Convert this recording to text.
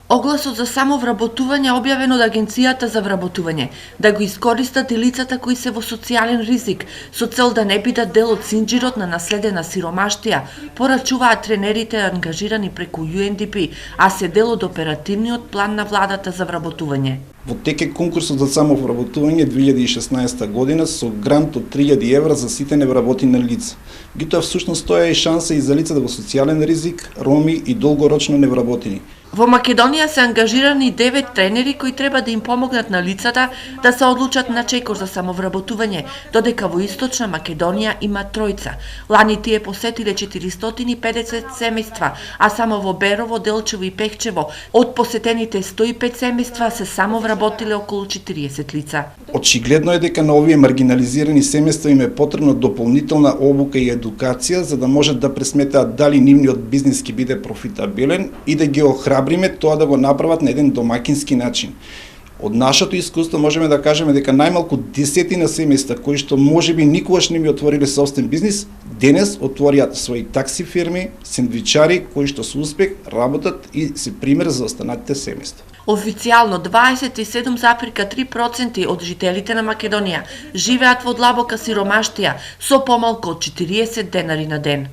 Огласот за самовработување објавен од Агенцијата за вработување да го искористат и лицата кои се во социјален ризик со цел да не бидат дел од синџирот на наследена сиромаштија, порачуваат тренерите ангажирани преку UNDP, а се дел од оперативниот план на владата за вработување. Во тек е конкурсот за самовработување 2016 година со грант од 3000 евра за сите невработени лица. Гитоа всушност тоа е и шанса и за лицата во социјален ризик, роми и долгорочно невработени. Во Македонија се ангажирани 9 тренери кои треба да им помогнат на лицата да се одлучат на чекор за самовработување, додека во Источна Македонија има тројца. Лани тие посетиле 450 семејства, а само во Берово, Делчево и Пехчево од посетените 105 семејства се самовработиле околу 40 лица. Очигледно е дека на овие маргинализирани семејства им е потребна дополнителна обука и едукација за да можат да пресметаат дали нивниот бизнис ќе биде профитабилен и да ги охрабриме тоа да го направат на еден домакински начин. Од нашето искуство можеме да кажеме дека најмалку 10 семејства кои што можеби никогаш не ми отвориле собствен бизнис, денес отворија своји такси фирми, сендвичари кои што со успех работат и се пример за останатите семејства. Официјално 27,3% од жителите на Македонија живеат во длабока сиромаштија со помалку од 40 денари на ден.